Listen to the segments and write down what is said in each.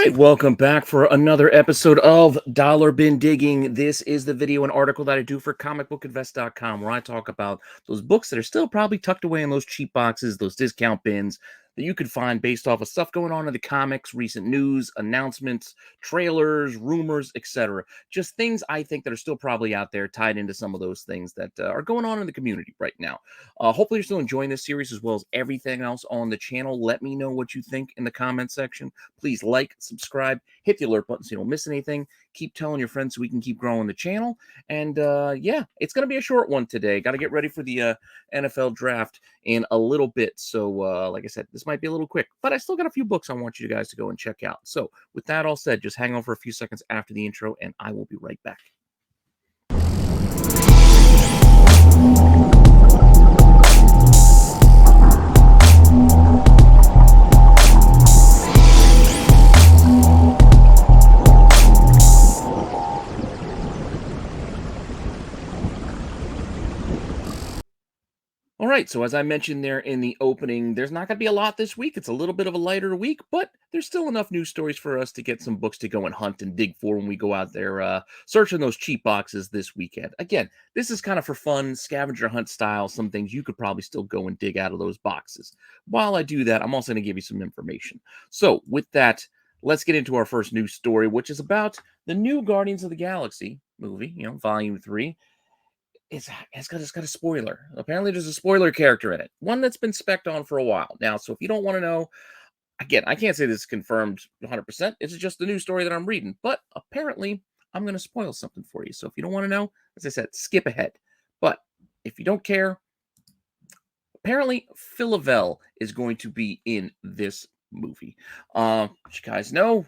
right, welcome back for another episode of Dollar Bin Digging. This is the video and article that I do for comicbookinvest.com, where I talk about those books that are still probably tucked away in those cheap boxes, those discount bins that you could find based off of stuff going on in the comics, recent news, announcements, trailers, rumors, etc. Just things I think that are still probably out there tied into some of those things that are going on in the community right now. Hopefully you're still enjoying this series as well as everything else on the channel. Let me know what you think in the comment section. Please like, subscribe, hit the alert button so you don't miss anything. Keep telling your friends so we can keep growing the channel. And yeah, it's going to be a short one today. Got to get ready for the NFL draft in a little bit. So like I said, this might be a little quick, but I still got a few books I want you guys to go and check out. So with that all said, just hang on for a few seconds after the intro and I will be right back. All right, so as I mentioned there in the opening, there's not going to be a lot this week. It's a little bit of a lighter week, but there's still enough news stories for us to get some books to go and hunt and dig for when we go out there searching those cheap boxes this weekend. Again, this is kind of for fun, scavenger hunt style, some things you could probably still go and dig out of those boxes. While I do that, I'm also going to give you some information. So with that, let's get into our first news story, which is about the new Guardians of the Galaxy movie, Volume 3. It's got a spoiler. Apparently, there's a spoiler character in it. One that's been spec'd on for a while now. So if you don't want to know, again, I can't say this is confirmed 100%. It's just the news story that I'm reading. But apparently, I'm going to spoil something for you. So if you don't want to know, as I said, skip ahead. But if you don't care, apparently, Philavel is going to be in this movie. You guys know,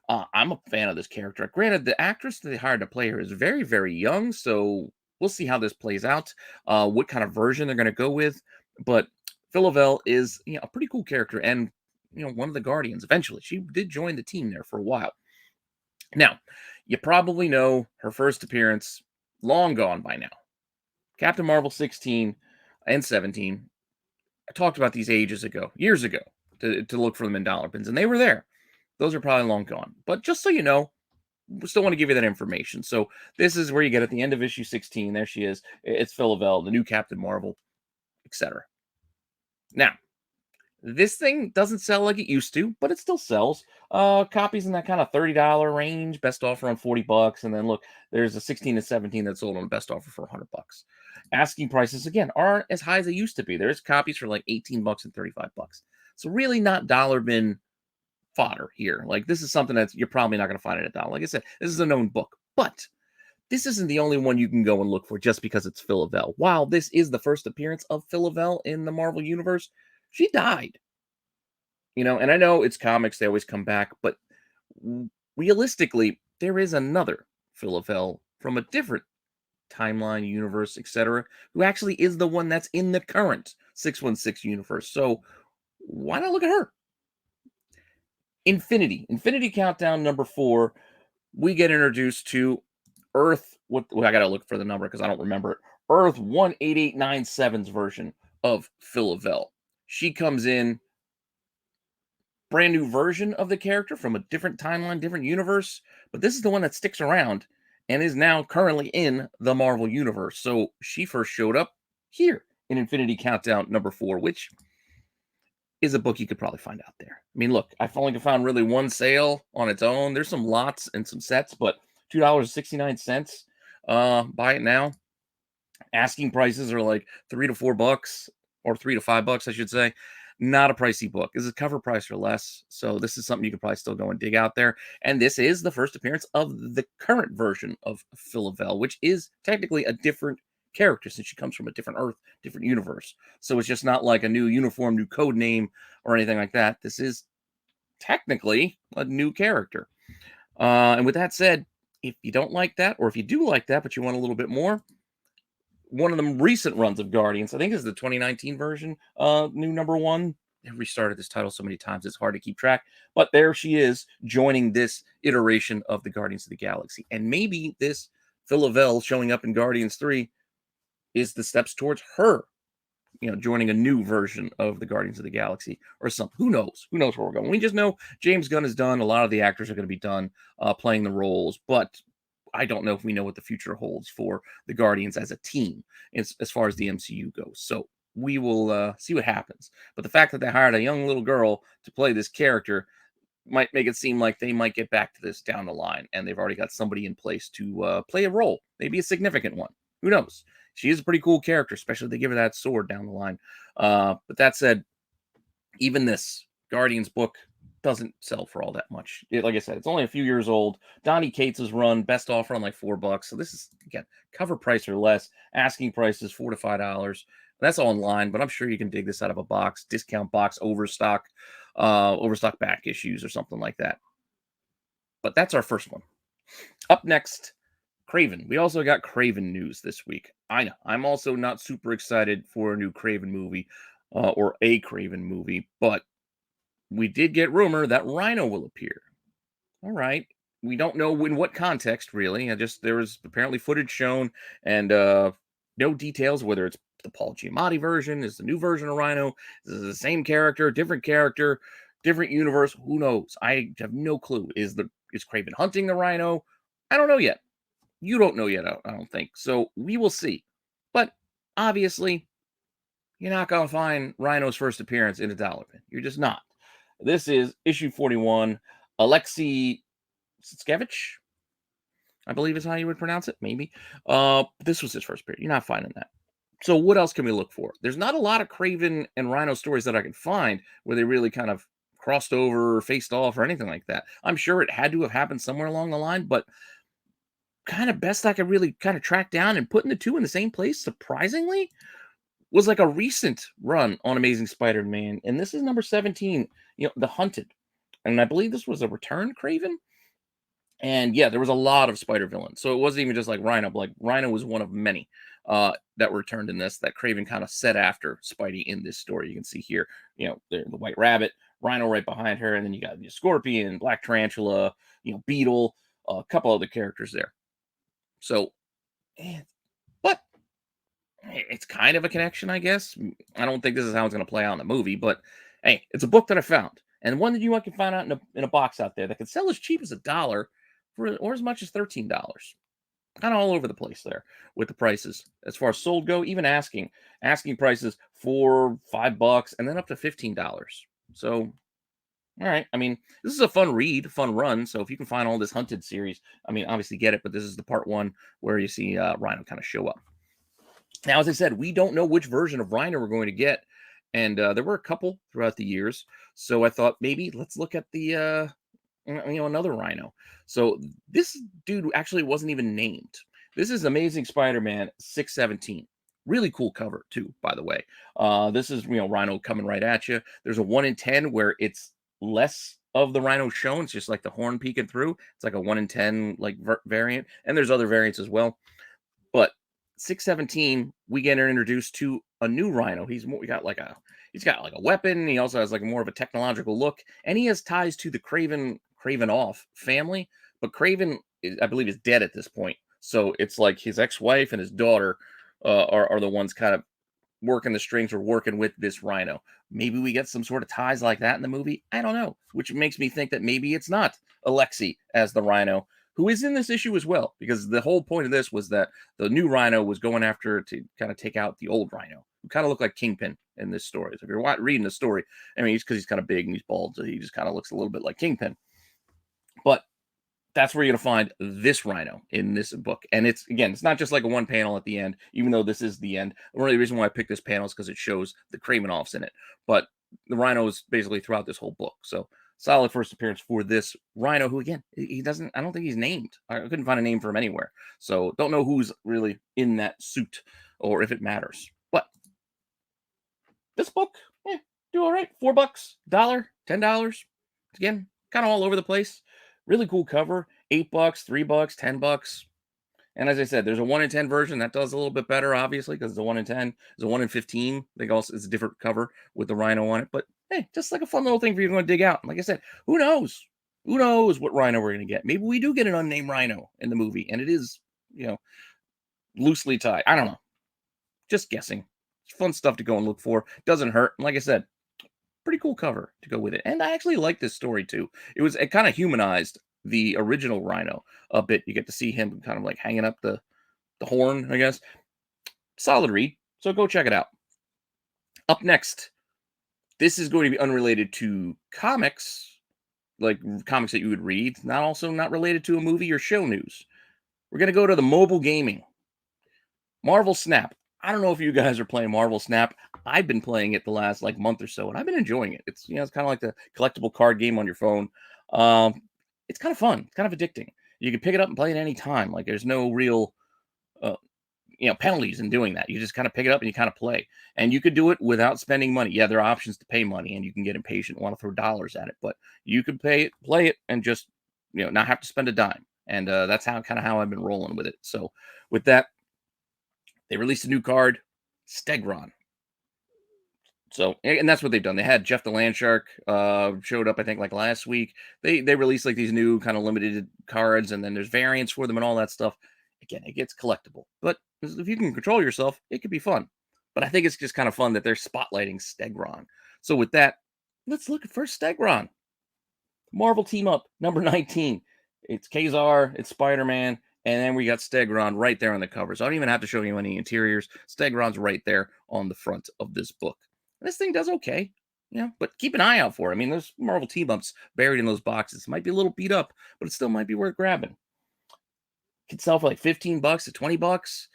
I'm a fan of this character. Granted, the actress that they hired to play her is very, very young. So we'll see how this plays out, what kind of version they're going to go with. But Philavel is a pretty cool character and one of the Guardians eventually. She did join the team there for a while. Now, you probably know her first appearance, long gone by now. Captain Marvel 16 and 17. I talked about these years ago, to look for them in dollar bins, and they were there. Those are probably long gone. But just so you know, still want to give you that information. So this is where you get at the end of issue 16. There she is. It's Philavel, the new Captain Marvel, etc. Now, this thing doesn't sell like it used to, but it still sells. Copies in that kind of $30 range, best offer on $40. And then look, there's a 16 and 17 that's sold on the best offer for $100. Asking prices, again, aren't as high as they used to be. There's copies for like $18 and $35. So really not dollar bin fodder here. Like, this is something that you're probably not going to find at a dollar. Like I said, this is a known book, but this isn't the only one you can go and look for just because it's Philavel. While this is the first appearance of Philavel in the Marvel Universe, she died. And I know it's comics, they always come back, but realistically, there is another Philavel from a different timeline, universe, etc., who actually is the one that's in the current 616 universe. So why not look at her? Infinity Countdown number 4, we get introduced to Earth. I got to look for the number because I don't remember it. Earth 18897's version of Philavel. She comes in, brand new version of the character from a different timeline, different universe. But this is the one that sticks around and is now currently in the Marvel Universe. So she first showed up here in Infinity Countdown number 4, which is a book you could probably find out there. I mean, look, I've only found really one sale on its own. There's some lots and some sets, but $2.69. Buy it now. Asking prices are like $3 to $4, or $3 to $5, I should say. Not a pricey book. This is cover price or less. So this is something you could probably still go and dig out there. And this is the first appearance of the current version of Philavel, which is technically a different character since she comes from a different Earth, different universe. So it's just not like a new uniform, new code name, or anything like that. This is technically a new character. And with that said, if you don't like that, or if you do like that, but you want a little bit more, one of the recent runs of Guardians, I think is the 2019 version, new number 1. They restarted this title so many times, it's hard to keep track. But there she is, joining this iteration of the Guardians of the Galaxy. And maybe this Philavel showing up in Guardians 3 is the steps towards her joining a new version of the Guardians of the Galaxy or something. Who knows? Who knows where we're going? We just know James Gunn is done. A lot of the actors are going to be done playing the roles, but I don't know if we know what the future holds for the Guardians as a team as far as the MCU goes. So we will see what happens. But the fact that they hired a young little girl to play this character might make it seem like they might get back to this down the line, and they've already got somebody in place to play a role, maybe a significant one. Who knows? She is a pretty cool character, especially if they give her that sword down the line. But that said, even this Guardians book doesn't sell for all that much. Like I said, it's only a few years old. Donny Cates' run, best offer on like $4. So this is, again, cover price or less. Asking price is $4 to $5. That's online, but I'm sure you can dig this out of a box, discount box, overstock back issues or something like that. But that's our first one. Up next, Kraven. We also got Kraven news this week. I know. I'm also not super excited for a new Kraven movie or a Kraven movie, but we did get rumor that Rhino will appear. All right. We don't know in what context, really. There was apparently footage shown and no details whether it's the Paul Giamatti version, is the new version of Rhino, is it the same character, different universe. Who knows? I have no clue. Is Kraven hunting the Rhino? I don't know yet. You don't know yet, I don't think. So we will see. But obviously, you're not going to find Rhino's first appearance in a dollar bin. You're just not. This is issue 41. Alexei Sitskevich, I believe is how you would pronounce it. Maybe. This was his first appearance. You're not finding that. So what else can we look for? There's not a lot of Kraven and Rhino stories that I can find where they really kind of crossed over or faced off or anything like that. I'm sure it had to have happened somewhere along the line, but kind of best I could really kind of track down and putting the two in the same place, surprisingly, was like a recent run on Amazing Spider-Man. And this is number 17, The Hunted. And I believe this was a return Kraven. And yeah, there was a lot of spider villains. So it wasn't even just like Rhino, but like Rhino was one of many that returned in this that Kraven kind of set after Spidey in this story. You can see here, the White Rabbit, Rhino right behind her, and then you got the Scorpion, Black Tarantula, Beetle, a couple other characters there. So, but it's kind of a connection, I guess. I don't think this is how it's going to play out in the movie, but hey, it's a book that I found, and one that you can find out in a box out there that can sell as cheap as $1 or as much as $13. Kind of all over the place there with the prices as far as sold go. Even asking prices for $5 and then up to $15. So, all right. I mean, this is a fun read, fun run. So if you can find all this Hunted series, I mean, obviously get it. But this is the part 1 where you see Rhino kind of show up. Now, as I said, we don't know which version of Rhino we're going to get, and there were a couple throughout the years. So I thought maybe let's look at the another Rhino. So this dude actually wasn't even named. This is Amazing Spider-Man 617. Really cool cover too, by the way. This is Rhino coming right at you. There's a 1 in 10 where it's less of the Rhino shown. It's just like the horn peeking through. It's like a 1 in 10 like variant, and there's other variants as well. But 617, we get introduced to a new Rhino. He's got like a weapon. He also has like more of a technological look, and he has ties to the Kraven off family. But Kraven, I believe, is dead at this point. So it's like his ex-wife and his daughter are the ones kind of working the strings or working with this Rhino. Maybe we get some sort of ties like that in the movie. I don't know, which makes me think that maybe it's not Alexei as the Rhino, who is in this issue as well, because the whole point of this was that the new Rhino was going after to kind of take out the old Rhino, who kind of looked like Kingpin in this story. So if you're reading the story, I mean, because he's kind of big and he's bald, so he just kind of looks a little bit like Kingpin. But that's where you're going to find this Rhino in this book. And it's not just like a one panel at the end, even though this is the end. One of the reasons why I picked this panel is because it shows the Kraven-offs in it. But the Rhino is basically throughout this whole book. So solid first appearance for this Rhino, who again, I don't think he's named. I couldn't find a name for him anywhere. So don't know who's really in that suit or if it matters. But this book, do all right. $4, $1, $10. Again, kind of all over the place. Really cool cover. $8, $3, $10. And as I said, there's a 1 in 10 version that does a little bit better, obviously, because it's a 1 in 10. There's a 1 in 15. I think also it's a different cover with the Rhino on it. But hey, just like a fun little thing for you to dig out. Like I said, who knows? Who knows what Rhino we're going to get? Maybe we do get an unnamed Rhino in the movie, and it is, loosely tied. I don't know. Just guessing. It's fun stuff to go and look for. Doesn't hurt. And like I said, pretty cool cover to go with it. And I actually like this story too. It kind of humanized the original Rhino a bit. You get to see him kind of like hanging up the horn, I guess. Solid read. So go check it out. Up next, this is going to be unrelated to comics, like comics that you would read, not related to a movie or show news. We're going to go to the mobile gaming. Marvel Snap. I don't know if you guys are playing Marvel Snap. I've been playing it the last like month or so, and I've been enjoying it. It's it's kind of like the collectible card game on your phone. It's kind of fun. It's kind of addicting. You can pick it up and play it any time. Like there's no real uh, penalties in doing that. You just kind of pick it up and you kind of play, and you could do it without spending money. Yeah, there are options to pay money, and you can get impatient and want to throw dollars at it, but you could play it, and just not have to spend a dime. And that's how I've been rolling with it. So with that, they released a new card, Stegron. So, and that's what they've done. They had Jeff the Landshark showed up, I think, like last week. They released like these new kind of limited cards, and then there's variants for them and all that stuff. Again, it gets collectible, but if you can control yourself, it could be fun. But I think it's just kind of fun that they're spotlighting Stegron. So with that, let's look at first Stegron. Marvel Team Up number 19. It's Kazar, it's Spider-Man, and then we got Stegron right there on the cover. So I don't even have to show you any interiors. Stegron's right there on the front of this book. This thing does okay, but keep an eye out for it. I mean, there's Marvel team-ups buried in those boxes. Might be a little beat up, but it still might be worth grabbing. Could sell for like $15 to $20.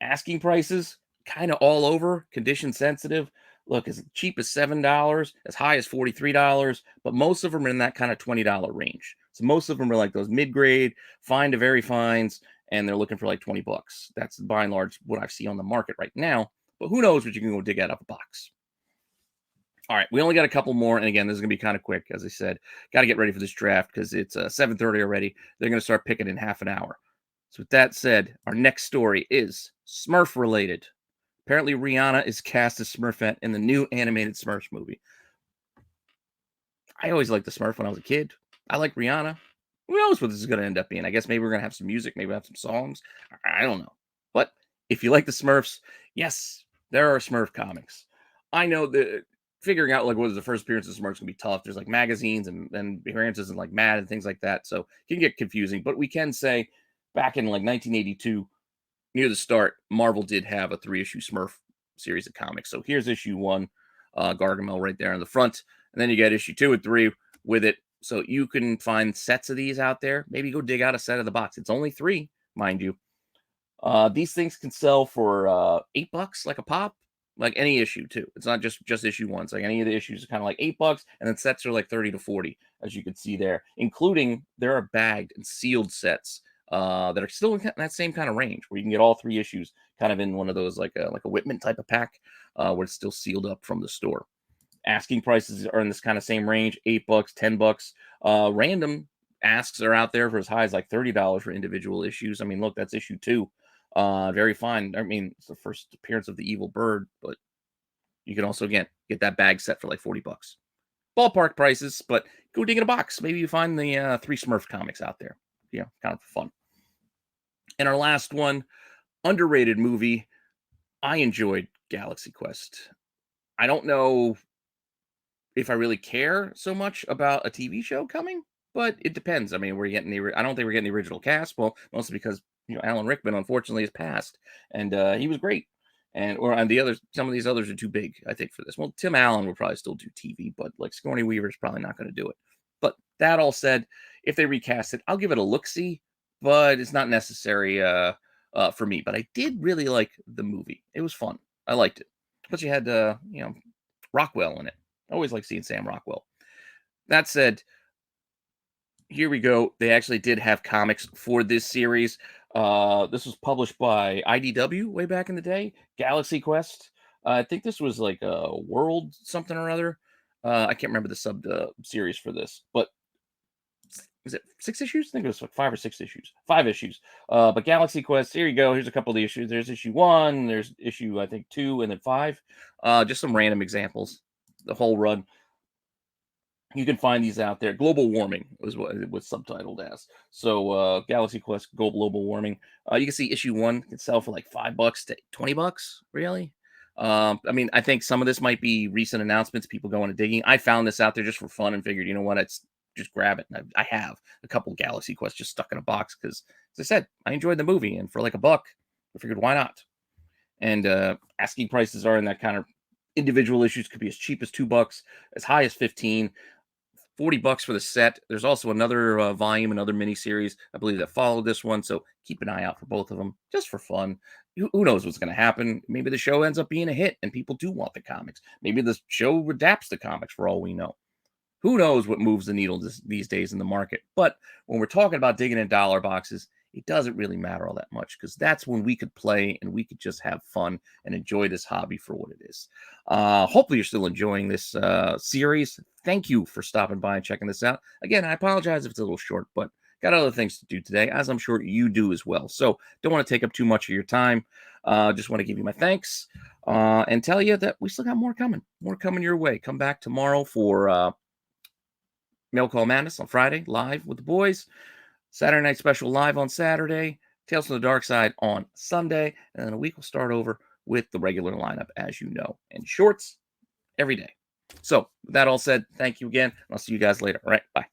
Asking prices, kind of all over, condition sensitive. Look, as cheap as $7, as high as $43, but most of them are in that kind of $20 range. So most of them are like those mid-grade, fine to very fines, and they're looking for like $20. That's by and large what I see on the market right now. But who knows what you can go dig out of a box. All right, we only got a couple more, and again, this is going to be kind of quick. As I said, got to get ready for this draft because it's 7:30 already. They're going to start picking in half an hour. So with that said, our next story is Smurf related. Apparently, Rihanna is cast as Smurfette in the new animated Smurfs movie. I always liked the Smurf when I was a kid. I like Rihanna. Who knows what this is going to end up being? I guess maybe we're going to have some music. Maybe we'll have some songs. I don't know. But if you like the Smurfs, yes, there are Smurf comics. I know that figuring out like what is the first appearance of Smurfs can be tough. There's like magazines and appearances and like Mad and things like that. So it can get confusing. But we can say back in like 1982, near the start, Marvel did have a 3-issue Smurf series of comics. So here's issue 1, Gargamel right there in the front. And then you get issue 2 and 3 with it. So you can find sets of these out there. Maybe go dig out a set of the box. It's only 3, mind you. These things can sell for $8 like a pop, like any issue too. It's not just issue 1. It's like any of the issues are kind of like $8, and then sets are like 30 to 40, as you can see there. Including there are bagged and sealed sets that are still in that same kind of range, where you can get all 3 issues kind of in one of those like a Whitman type of pack, where it's still sealed up from the store. Asking prices are in this kind of same range, $8, $10. Random asks are out there for as high as like $30 for individual issues. I mean, look, that's issue 2. Very fine. I mean, it's the first appearance of the evil bird, but you can also get that bag set for like $40. Ballpark prices, but go dig in a box. Maybe you find the 3 Smurf comics out there. Kind of fun. And our last one, underrated movie. I enjoyed Galaxy Quest. I don't know if I really care so much about a TV show coming, but it depends. I mean, I don't think we're getting the original cast. Well, mostly because Alan Rickman unfortunately has passed, and he was great. And some of these others are too big, I think, for this. Well, Tim Allen would probably still do TV, but like Sigourney Weaver's probably not going to do it. But that all said, if they recast it, I'll give it a look-see, but it's not necessary for me. But I did really like the movie. It was fun. I liked it. But you had Rockwell in it. I always like seeing Sam Rockwell. That said, here we go. They actually did have comics for this series. This was published by IDW way back in the day. Galaxy Quest. I think this was like a World something or other. I can't remember the sub series for this, but is it 6 issues? I think it was like 5 or 6 issues. 5 issues. But Galaxy Quest, here you go. Here's a couple of the issues. There's issue 1, there's issue, I think, 2, and then 5. Just some random examples. The whole run. You can find these out there. Global warming was what it was subtitled as. So Galaxy Quest Global Warming. You can see issue one can sell for like $5 to $20. Really? I mean, I think some of this might be recent announcements, people going and digging. I found this out there just for fun and figured, you know what, it's just grab it. And I have a couple Galaxy Quests just stuck in a box because, as I said, I enjoyed the movie, and for like $1, I figured why not? And asking prices are in that kind of individual issues could be as cheap as $2, as high as 15. $40 for the set. There's also another volume, another miniseries, I believe, that followed this one. So keep an eye out for both of them, just for fun. Who knows what's going to happen? Maybe the show ends up being a hit and people do want the comics. Maybe the show adapts the comics for all we know. Who knows what moves the needle these days in the market? But when we're talking about digging in dollar boxes, it doesn't really matter all that much because that's when we could play and we could just have fun and enjoy this hobby for what it is. Hopefully, you're still enjoying this series. Thank you for stopping by and checking this out. Again, I apologize if it's a little short, but got other things to do today, as I'm sure you do as well. So don't want to take up too much of your time. Just want to give you my thanks and tell you that we still got more coming your way. Come back tomorrow for Mail Call Madness on Friday, live with the boys. Saturday Night Special live on Saturday. Tales from the Dark Side on Sunday. And then a week will start over with the regular lineup, as you know. And shorts every day. So, with that all said, thank you again. And I'll see you guys later. All right, bye.